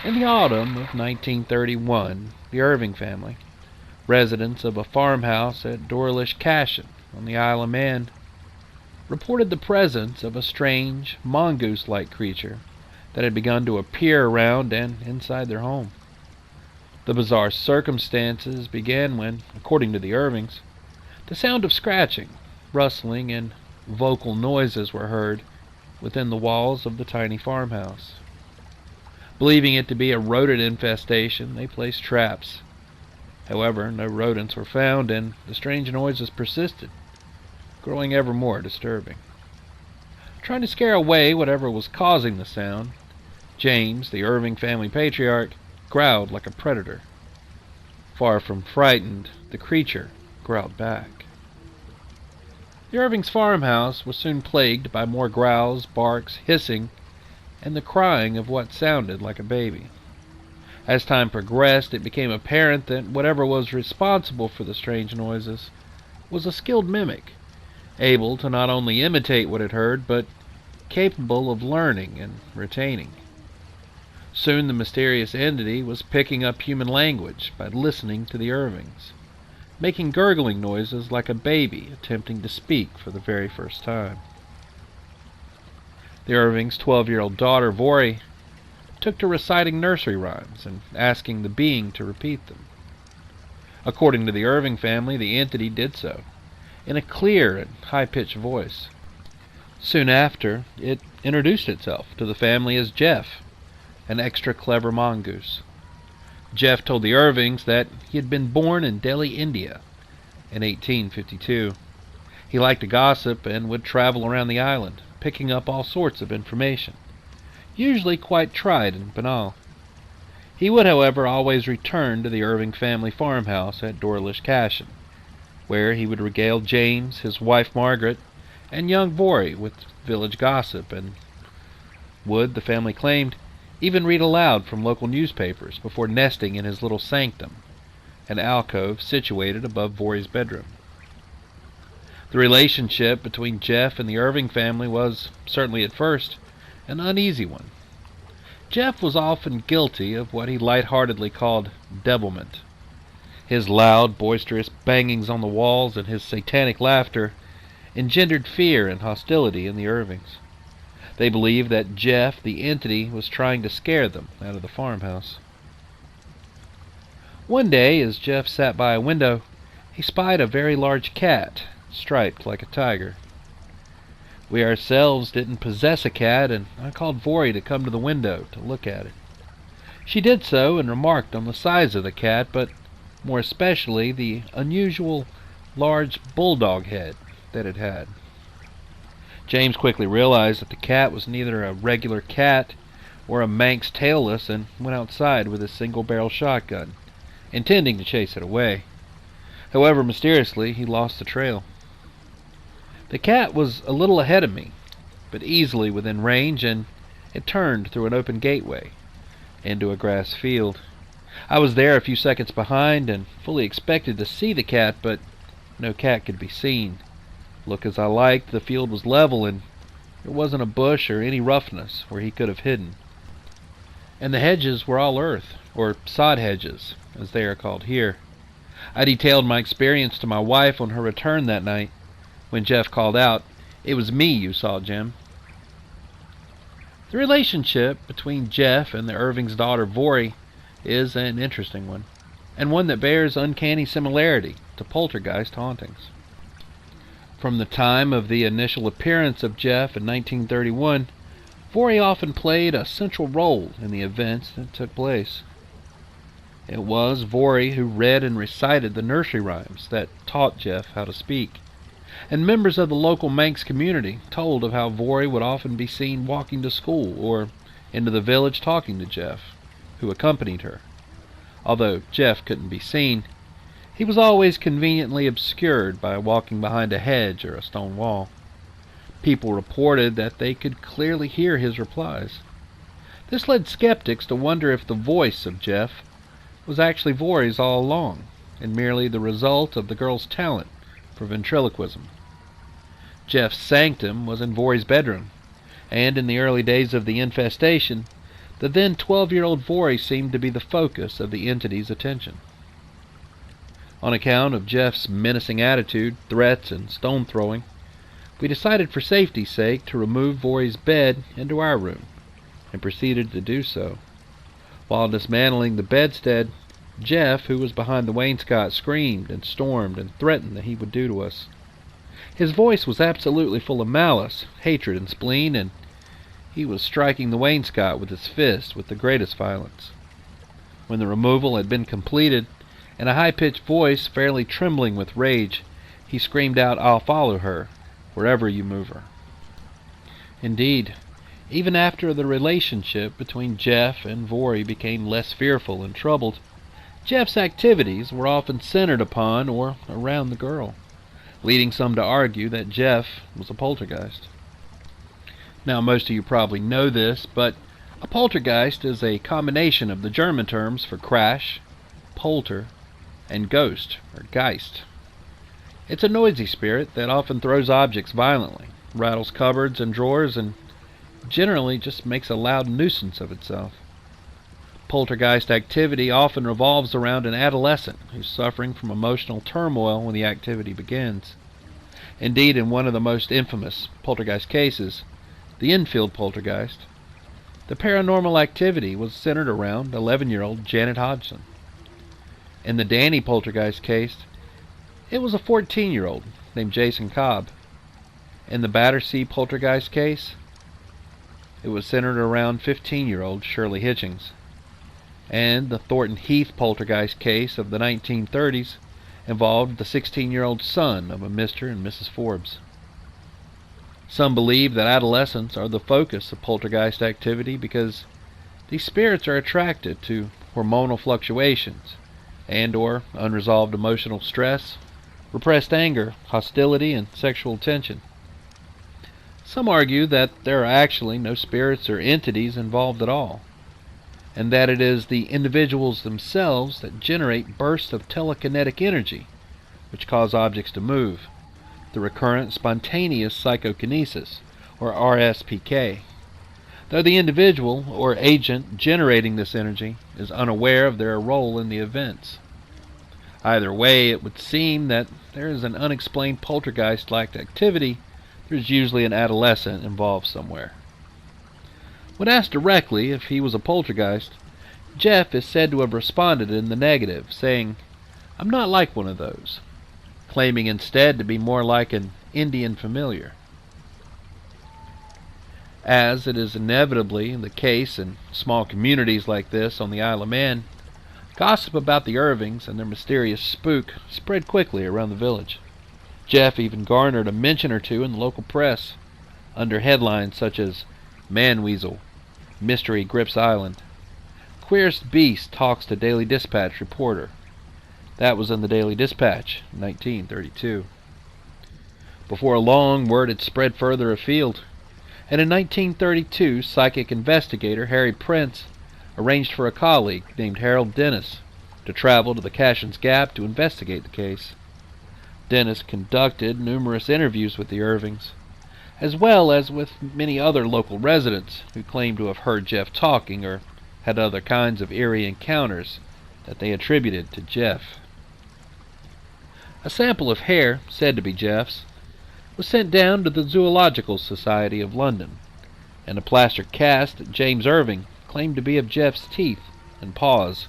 In the autumn of 1931, the Irving family, residents of a farmhouse at Dorlish Cashin on the Isle of Man, reported the presence of a strange, mongoose-like creature that had begun to appear around and inside their home. The bizarre circumstances began when, according to the Irvings, the sound of scratching, rustling, and vocal noises were heard within the walls of the tiny farmhouse. Believing it to be a rodent infestation, they placed traps. However, no rodents were found, and the strange noises persisted, growing ever more disturbing. Trying to scare away whatever was causing the sound, James, the Irving family patriarch, growled like a predator. Far from frightened, the creature growled back. The Irvings' farmhouse was soon plagued by more growls, barks, hissing, and the crying of what sounded like a baby. As time progressed, it became apparent that whatever was responsible for the strange noises was a skilled mimic, able to not only imitate what it heard, but capable of learning and retaining. Soon the mysterious entity was picking up human language by listening to the Irvings, making gurgling noises like a baby attempting to speak for the very first time. The Irvings' 12-year-old daughter, Vori, took to reciting nursery rhymes and asking the being to repeat them. According to the Irving family, the entity did so, in a clear and high-pitched voice. Soon after, it introduced itself to the family as Jeff, an extra-clever mongoose. Jeff told the Irvings that he had been born in Delhi, India, in 1852. He liked to gossip and would travel around the island, picking up all sorts of information, usually quite trite and banal. He would, however, always return to the Irving family farmhouse at Dorlish Cashin, where he would regale James, his wife Margaret, and young Vori with village gossip, and would, the family claimed, even read aloud from local newspapers before nesting in his little sanctum, an alcove situated above Vori's bedroom. The relationship between Jeff and the Irving family was, certainly at first, an uneasy one. Jeff was often guilty of what he lightheartedly called devilment. His loud, boisterous bangings on the walls and his satanic laughter engendered fear and hostility in the Irvings. They believed that Jeff, the entity, was trying to scare them out of the farmhouse. One day, as Jeff sat by a window, he spied a very large cat, striped like a tiger. We ourselves didn't possess a cat, and I called Vori to come to the window to look at it. She did so and remarked on the size of the cat, but more especially the unusual large bulldog head that it had. James quickly realized that the cat was neither a regular cat or a Manx tailless, and went outside with his single-barrel shotgun, intending to chase it away. However, mysteriously, he lost the trail. The cat was a little ahead of me, but easily within range, and it turned through an open gateway into a grass field. I was there a few seconds behind and fully expected to see the cat, but no cat could be seen. Look as I liked, the field was level, and there wasn't a bush or any roughness where he could have hidden. And the hedges were all earth, or sod hedges, as they are called here. I detailed my experience to my wife on her return that night, when Jeff called out, "It was me you saw, Jim." The relationship between Jeff and the Irving's daughter, Vori, is an interesting one, and one that bears uncanny similarity to poltergeist hauntings. From the time of the initial appearance of Jeff in 1931, Vori often played a central role in the events that took place. It was Vori who read and recited the nursery rhymes that taught Jeff how to speak, and members of the local Manx community told of how Vori would often be seen walking to school or into the village talking to Jeff, who accompanied her. Although Jeff couldn't be seen, he was always conveniently obscured by walking behind a hedge or a stone wall. People reported that they could clearly hear his replies. This led skeptics to wonder if the voice of Jeff was actually Vori's all along, and merely the result of the girl's talent for ventriloquism. Jeff's sanctum was in Vori's bedroom, and in the early days of the infestation, The then 12-year-old Vory seemed to be the focus of the entity's attention. On account of Jeff's menacing attitude, threats, and stone throwing, we decided for safety's sake to remove Vory's bed into our room, and proceeded to do so. While dismantling the bedstead, Jeff, who was behind the wainscot, screamed and stormed and threatened that he would do to us. His voice was absolutely full of malice, hatred, and spleen, and he was striking the wainscot with his fist with the greatest violence. When the removal had been completed, in a high-pitched voice fairly trembling with rage, he screamed out, "I'll follow her, wherever you move her." Indeed, even after the relationship between Jeff and Vory became less fearful and troubled, Jeff's activities were often centered upon or around the girl, leading some to argue that Jeff was a poltergeist. Now, most of you probably know this, but a poltergeist is a combination of the German terms for crash, polter, and ghost, or geist. It's a noisy spirit that often throws objects violently, rattles cupboards and drawers, and generally just makes a loud nuisance of itself. Poltergeist activity often revolves around an adolescent who's suffering from emotional turmoil when the activity begins. Indeed, in one of the most infamous poltergeist cases, the Enfield poltergeist, the paranormal activity was centered around 11-year-old Janet Hodgson. In the Danny poltergeist case, it was a 14-year-old named Jason Cobb. In the Battersea poltergeist case, it was centered around 15-year-old Shirley Hitchings. And the Thornton Heath poltergeist case of the 1930s involved the 16-year-old son of a Mr. and Mrs. Forbes. Some believe that adolescents are the focus of poltergeist activity because these spirits are attracted to hormonal fluctuations and or unresolved emotional stress, repressed anger, hostility, and sexual tension. Some argue that there are actually no spirits or entities involved at all, and that it is the individuals themselves that generate bursts of telekinetic energy which cause objects to move, the recurrent spontaneous psychokinesis, or RSPK, though the individual or agent generating this energy is unaware of their role in the events. Either way, it would seem that there is an unexplained poltergeist-like activity. There's usually an adolescent involved somewhere. When asked directly if he was a poltergeist, Jeff is said to have responded in the negative, saying, "I'm not like one of those," claiming instead to be more like an Indian familiar. As it is inevitably the case in small communities like this on the Isle of Man, gossip about the Irvings and their mysterious spook spread quickly around the village. Jeff even garnered a mention or two in the local press, under headlines such as "Man Weasel, Mystery Grips Island," "Queerest Beast Talks to Daily Dispatch Reporter." That was in the Daily Dispatch in 1932. Before long, word had spread further afield, and in 1932, psychic investigator Harry Prince arranged for a colleague named Harold Dennis to travel to the Cashin's Gap to investigate the case. Dennis conducted numerous interviews with the Irvings, as well as with many other local residents who claimed to have heard Jeff talking or had other kinds of eerie encounters that they attributed to Jeff. A sample of hair, said to be Jeff's, was sent down to the Zoological Society of London, and a plaster cast that James Irving claimed to be of Jeff's teeth and paws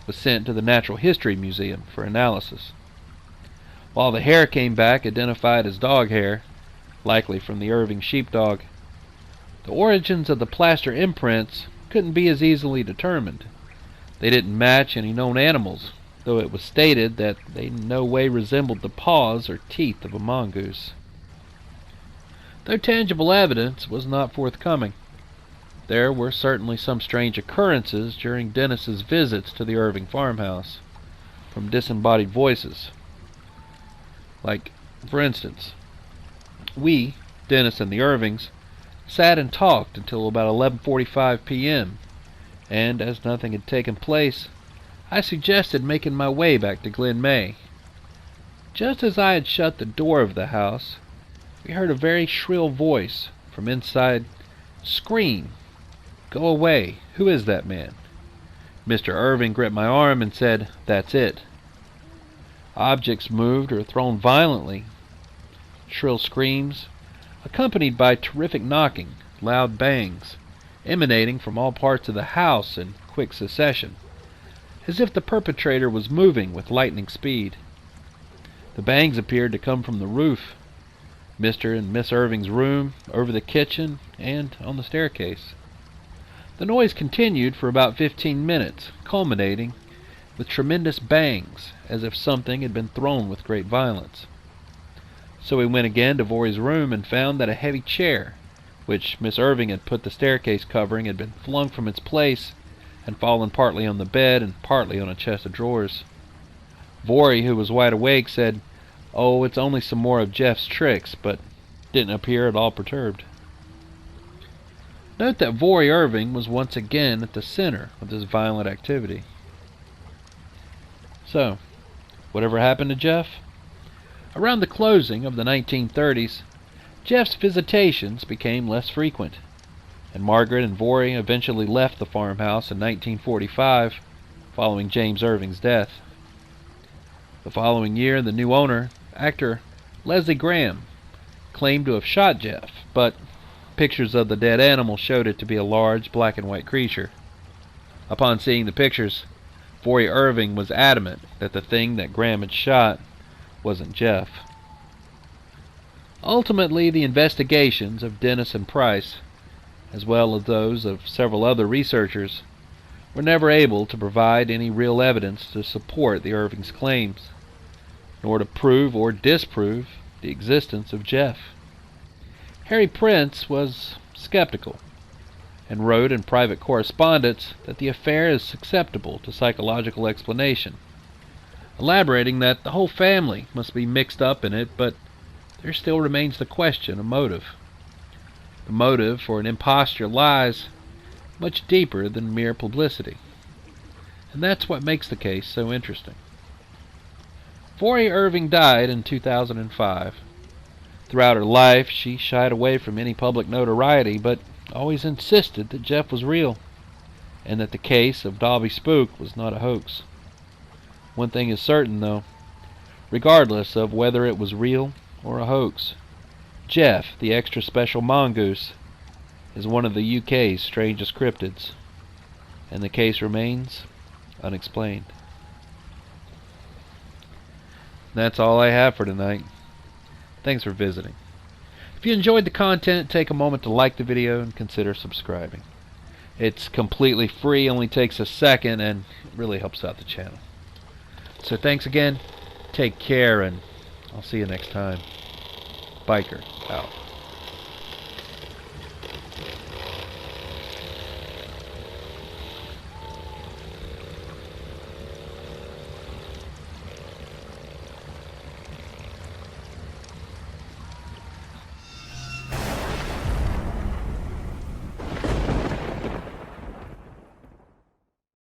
was sent to the Natural History Museum for analysis. While the hair came back identified as dog hair, likely from the Irving sheepdog, the origins of the plaster imprints couldn't be as easily determined. They didn't match any known animals, though it was stated that they in no way resembled the paws or teeth of a mongoose. Though tangible evidence was not forthcoming, there were certainly some strange occurrences during Dennis's visits to the Irving farmhouse, from disembodied voices. Like, for instance, we, Dennis and the Irvings, sat and talked until about 11:45 p.m., and as nothing had taken place, I suggested making my way back to Glen May. Just as I had shut the door of the house, we heard a very shrill voice from inside scream, "Go away. Who is that man?" Mr. Irving gripped my arm and said, "That's it." Objects moved or thrown violently. Shrill screams, accompanied by terrific knocking, loud bangs, emanating from all parts of the house in quick succession, as if the perpetrator was moving with lightning speed. The bangs appeared to come from the roof, Mr. and Miss Irving's room, over the kitchen, and on the staircase. The noise continued for about 15 minutes, culminating with tremendous bangs, as if something had been thrown with great violence. So we went again to Vorey's room and found that a heavy chair, which Miss Irving had put the staircase covering, had been flung from its place and fallen partly on the bed and partly on a chest of drawers. Vorey, who was wide awake, said, "Oh, it's only some more of Jeff's tricks," but didn't appear at all perturbed. Note that Vorey Irving was once again at the center of this violent activity. So, whatever happened to Jeff? Around the closing of the 1930s, Jeff's visitations became less frequent, and Margaret and Vorey eventually left the farmhouse in 1945, following James Irving's death. The following year, the new owner, actor Leslie Graham, claimed to have shot Jeff, but pictures of the dead animal showed it to be a large black and white creature. Upon seeing the pictures, Vorey Irving was adamant that the thing that Graham had shot wasn't Jeff. Ultimately, the investigations of Dennis and Price, as well as those of several other researchers, were never able to provide any real evidence to support the Irving's claims, nor to prove or disprove the existence of Jeff. Harry Prince was skeptical, and wrote in private correspondence that the affair is susceptible to psychological explanation, elaborating that the whole family must be mixed up in it, but there still remains the question of motive. The motive for an imposture lies much deeper than mere publicity, and that's what makes the case so interesting. Vorey Irving died in 2005. Throughout her life, she shied away from any public notoriety, but always insisted that Jeff was real, and that the case of Dalby Spook was not a hoax. One thing is certain, though, regardless of whether it was real or a hoax, Jeff, the extra special Mongoose, is one of the UK's strangest cryptids, and the case remains unexplained. That's all I have for tonight. Thanks for visiting. If you enjoyed the content, take a moment to like the video and consider subscribing. It's completely free, only takes a second, and it really helps out the channel. So thanks again, take care, and I'll see you next time. Biker out.